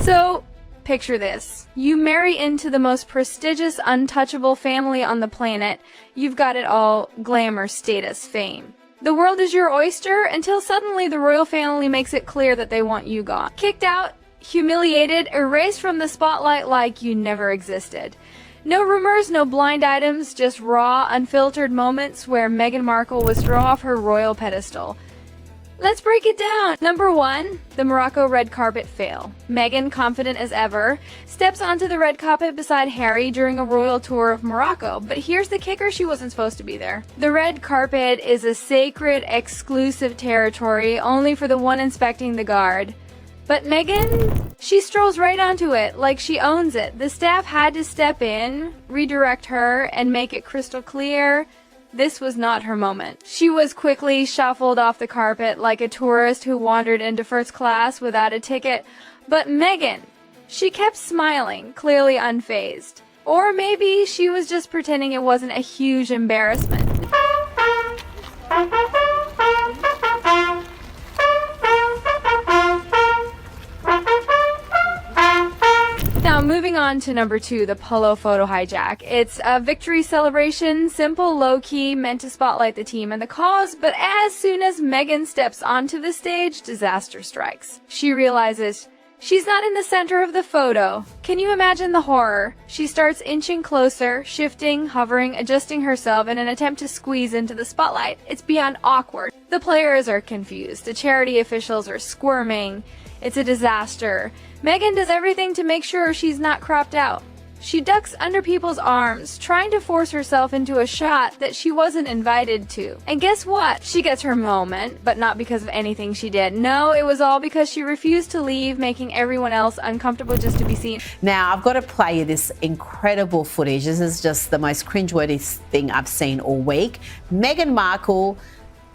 So, picture this. You marry into the most prestigious, untouchable family on the planet. You've got it all: glamour, status, fame. The world is your oyster until suddenly the royal family makes it clear that they want you gone. Kicked out, humiliated, erased from the spotlight like you never existed. No rumors, no blind items, just raw, unfiltered moments where Meghan Markle was thrown off her royal pedestal. Let's break it down. Number 1, the Morocco red carpet fail. Meghan, confident as ever, steps onto the red carpet beside Harry during a royal tour of Morocco. But here's the kicker: she wasn't supposed to be there. The red carpet is a sacred, exclusive territory only for the one inspecting the guard. But Meghan, she strolls right onto it like she owns it. The staff had to step in, redirect her, and make it crystal clear this was not her moment. She was quickly shuffled off the carpet like a tourist who wandered into first class without a ticket. But Meghan, she kept smiling, clearly unfazed. Or maybe she was just pretending it wasn't a huge embarrassment. Now, moving on to number 2, the Polo photo hijack. It's a victory celebration, simple, low-key, meant to spotlight the team and the cause, but as soon as Meghan steps onto the stage, disaster strikes. She realizes she's not in the center of the photo. Can you imagine the horror? She starts inching closer, shifting, hovering, adjusting herself in an attempt to squeeze into the spotlight. It's beyond awkward. The players are confused. The charity officials are squirming. It's a disaster. Meghan does everything to make sure she's not cropped out. She ducks under people's arms, trying to force herself into a shot that she wasn't invited to. And guess what? She gets her moment, but not because of anything she did. No, it was all because she refused to leave, making everyone else uncomfortable just to be seen. Now, I've got to play you this incredible footage. This is just the most cringeworthy thing I've seen all week. Meghan Markle,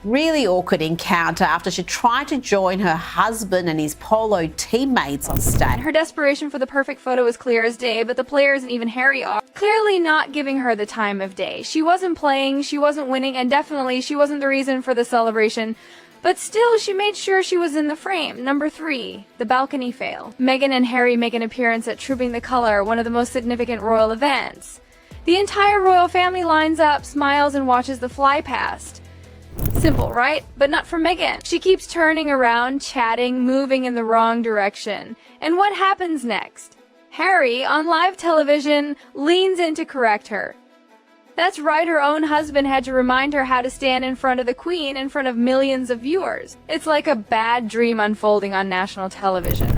really awkward encounter after she tried to join her husband and his Polo teammates on stage. Her desperation for the perfect photo is clear as day, but the players and even Harry are clearly not giving her the time of day. She wasn't playing, she wasn't winning, and definitely she wasn't the reason for the celebration. But still, she made sure she was in the frame. Number 3, the balcony fail. Meghan and Harry make an appearance at Trooping the Colour, one of the most significant royal events. The entire royal family lines up, smiles, and watches the fly past. Simple, right? But not for Meghan. She keeps turning around, chatting, moving in the wrong direction. And what happens next? Harry, on live television, leans in to correct her. That's right, her own husband had to remind her how to stand in front of the Queen in front of millions of viewers. It's like a bad dream unfolding on national television.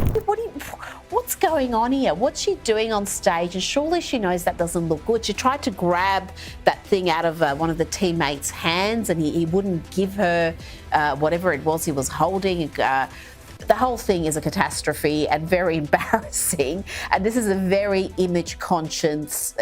What's going on here? What's she doing on stage? And surely she knows that doesn't look good. She tried to grab that thing out of one of the teammates' hands and he wouldn't give her whatever it was he was holding. The whole thing is a catastrophe and very embarrassing. And this is a very image-conscious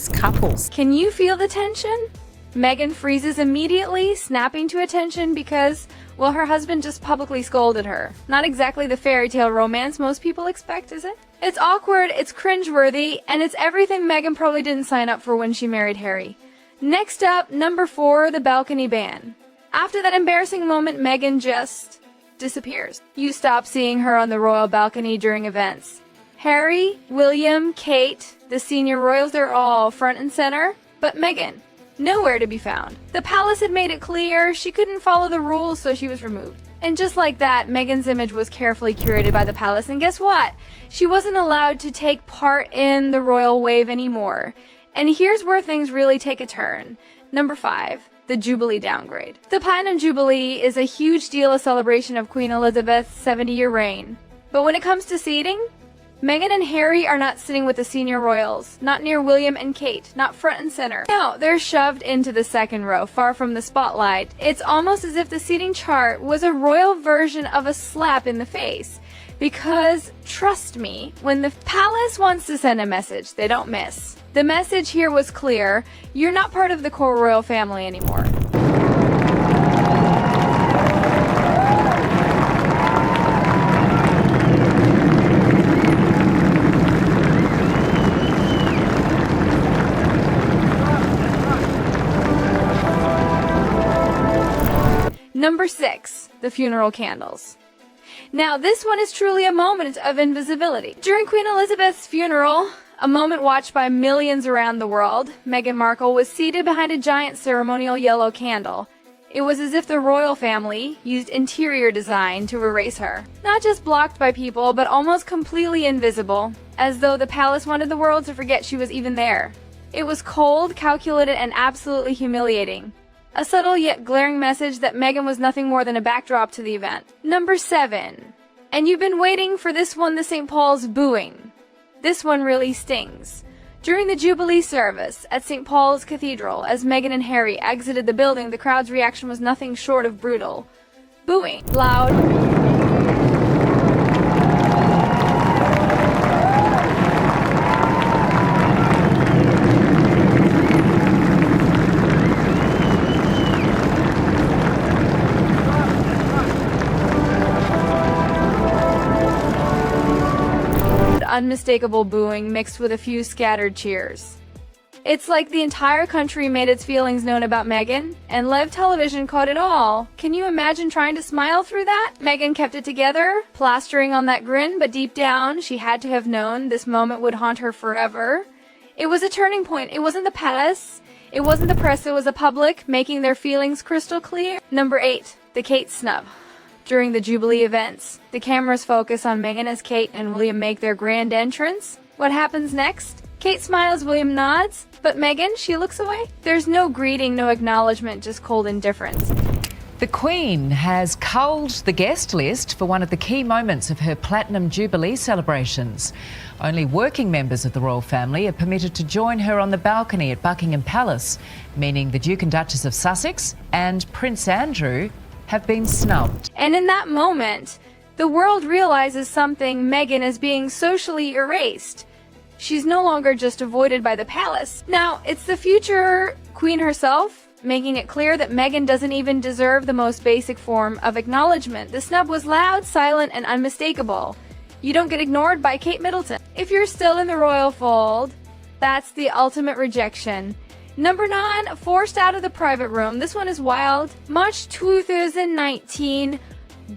couple. Can you feel the tension? Meghan freezes immediately, snapping to attention because, well, her husband just publicly scolded her. Not exactly the fairy tale romance most people expect, is it? It's awkward, it's cringeworthy, and it's everything Meghan probably didn't sign up for when she married Harry. Next up, number 4, the balcony ban. After that embarrassing moment, Meghan just disappears. You stop seeing her on the royal balcony during events. Harry, William, Kate, the senior royals, they're all front and center, but Meghan, nowhere to be found. The palace had made it clear she couldn't follow the rules, so she was removed. And just like that, Meghan's image was carefully curated by the palace, and guess what? She wasn't allowed to take part in the royal wave anymore. And here's where things really take a turn. Number 5, the Jubilee downgrade. The Platinum Jubilee is a huge deal, a celebration of Queen Elizabeth's 70-year reign. But when it comes to seating, Meghan and Harry are not sitting with the senior royals, not near William and Kate, not front and center. No, they're shoved into the second row, far from the spotlight. It's almost as if the seating chart was a royal version of a slap in the face. Because, trust me, when the palace wants to send a message, they don't miss. The message here was clear: you're not part of the core royal family anymore. Number 6, the funeral candles. Now, this one is truly a moment of invisibility. During Queen Elizabeth's funeral, a moment watched by millions around the world, Meghan Markle was seated behind a giant ceremonial yellow candle. It was as if the royal family used interior design to erase her. Not just blocked by people, but almost completely invisible, as though the palace wanted the world to forget she was even there. It was cold, calculated, and absolutely humiliating. A subtle yet glaring message that Meghan was nothing more than a backdrop to the event. Number 7. And you've been waiting for this one, the St. Paul's booing. This one really stings. During the Jubilee service at St. Paul's Cathedral, as Meghan and Harry exited the building, the crowd's reaction was nothing short of brutal. Booing. Loud. Unmistakable booing mixed with a few scattered cheers. It's like the entire country made its feelings known about Meghan, and live television caught it all. Can you imagine trying to smile through that? Meghan kept it together, plastering on that grin, but deep down, she had to have known this moment would haunt her forever. It was a turning point. It wasn't the palace. It wasn't the press. It was the public, making their feelings crystal clear. Number 8. The Kate snub. During the Jubilee events, the cameras focus on Meghan as Kate and William make their grand entrance. What happens next? Kate smiles, William nods, but Meghan, she looks away. There's no greeting, no acknowledgement, just cold indifference. The Queen has culled the guest list for one of the key moments of her Platinum Jubilee celebrations. Only working members of the royal family are permitted to join her on the balcony at Buckingham Palace, meaning the Duke and Duchess of Sussex and Prince Andrew have been snubbed. And in that moment, the world realizes something: Meghan is being socially erased. She's no longer just avoided by the palace. Now, it's the future Queen herself making it clear that Meghan doesn't even deserve the most basic form of acknowledgement. The snub was loud, silent, and unmistakable. You don't get ignored by Kate Middleton. If you're still in the royal fold, that's the ultimate rejection. Number 9, forced out of the private room. This one is wild. March 2019,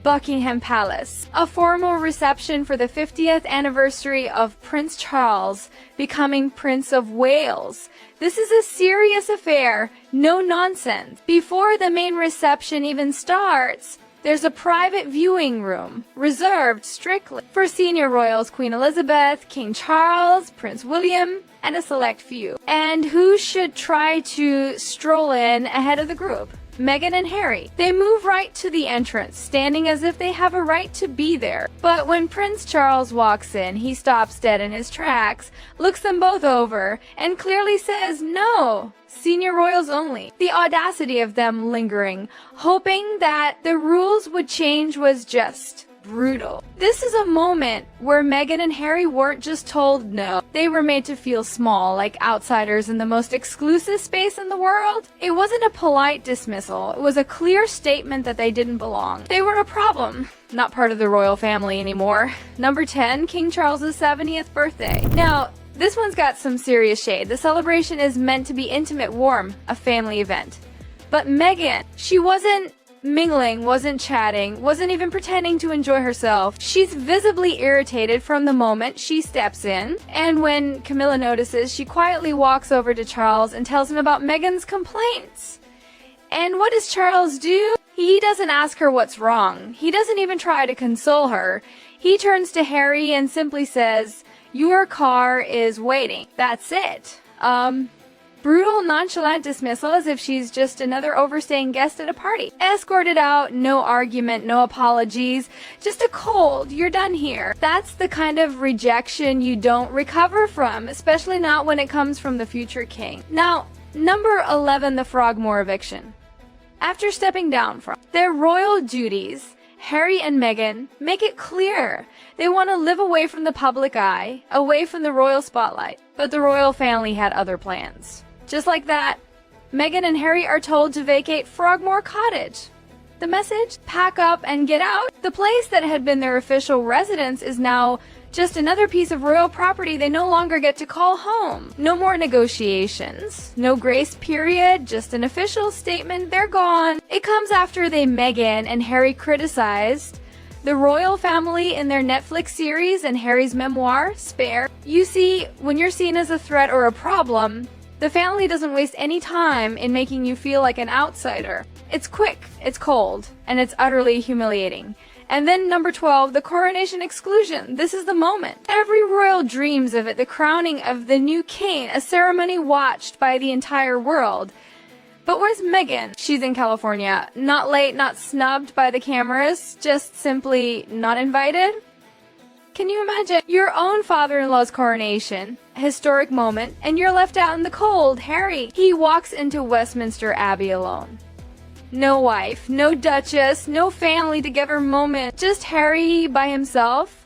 Buckingham Palace. A formal reception for the 50th anniversary of Prince Charles becoming Prince of Wales. This is a serious affair, no nonsense. Before the main reception even starts, there's a private viewing room reserved strictly for senior royals: Queen Elizabeth, King Charles, Prince William, and a select few. And who should try to stroll in ahead of the group? Meghan and Harry. They move right to the entrance, standing as if they have a right to be there. But when Prince Charles walks in, he stops dead in his tracks, looks them both over, and clearly says, "No, senior royals only." The audacity of them lingering, hoping that the rules would change, was just brutal. This is a moment where Meghan and Harry weren't just told no. They were made to feel small, like outsiders in the most exclusive space in the world. It wasn't a polite dismissal. It was a clear statement that they didn't belong. They were a problem, not part of the royal family anymore. Number 10, King Charles's 70th birthday. Now, this one's got some serious shade. The celebration is meant to be intimate, warm, a family event. But Meghan, she wasn't mingling, wasn't chatting, wasn't even pretending to enjoy herself. She's visibly irritated from the moment she steps in, and when Camilla notices, she quietly walks over to Charles and tells him about Meghan's complaints. And what does Charles do? He doesn't ask her what's wrong. He doesn't even try to console her. He turns to Harry and simply says, "Your car is waiting." That's it. Brutal, nonchalant dismissal, as if she's just another overstaying guest at a party. Escorted out, no argument, no apologies, just a cold, "You're done here." That's the kind of rejection you don't recover from, especially not when it comes from the future king. Now, number 11, the Frogmore eviction. After stepping down from their royal duties, Harry and Meghan make it clear they want to live away from the public eye, away from the royal spotlight. But the royal family had other plans. Just like that, Meghan and Harry are told to vacate Frogmore Cottage. The message? Pack up and get out. The place that had been their official residence is now just another piece of royal property they no longer get to call home. No more negotiations, no grace period, just an official statement, they're gone. It comes after Meghan and Harry criticized The royal family in their Netflix series and Harry's memoir, Spare. You see, when you're seen as a threat or a problem, the family doesn't waste any time in making you feel like an outsider. It's quick, it's cold, and it's utterly humiliating. And then number 12, the coronation exclusion. This is the moment. Every royal dreams of it, the crowning of the new king, a ceremony watched by the entire world. But where's Meghan? She's in California. Not late, not snubbed by the cameras, just simply not invited? Can you imagine your own father-in-law's coronation, historic moment, and you're left out in the cold? Harry, he walks into Westminster Abbey alone. No wife, no duchess, no family together moment, just Harry by himself,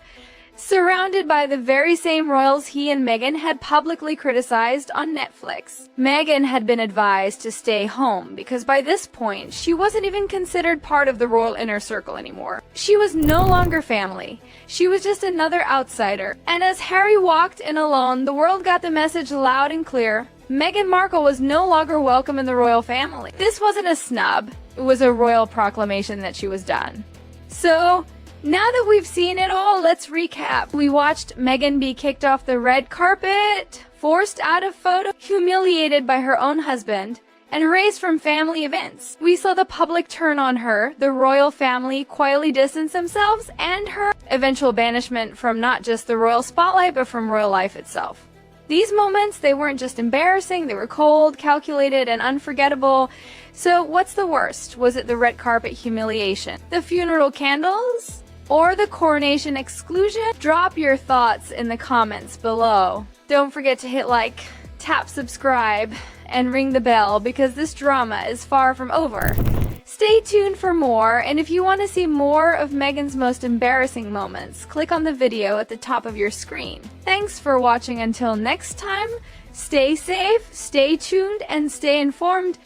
surrounded by the very same royals he and Meghan had publicly criticized on Netflix. Meghan had been advised to stay home because by this point, she wasn't even considered part of the royal inner circle anymore. She was no longer family. She was just another outsider. And as Harry walked in alone, the world got the message loud and clear. Meghan Markle was no longer welcome in the royal family. This wasn't a snub. It was a royal proclamation that she was done. So, now that we've seen it all, let's recap. We watched Meghan be kicked off the red carpet, forced out of photo, humiliated by her own husband, and erased from family events. We saw the public turn on her, the royal family quietly distance themselves, and her eventual banishment from not just the royal spotlight, but from royal life itself. These moments, they weren't just embarrassing, they were cold, calculated, and unforgettable. So what's the worst? Was it the red carpet humiliation, the funeral candles, or the coronation exclusion? Drop your thoughts in the comments below. Don't forget to hit like, tap subscribe, and ring the bell because this drama is far from over. Stay tuned for more, and if you want to see more of Meghan's most embarrassing moments, click on the video at the top of your screen. Thanks for watching. Until next time, stay safe, stay tuned, and stay informed.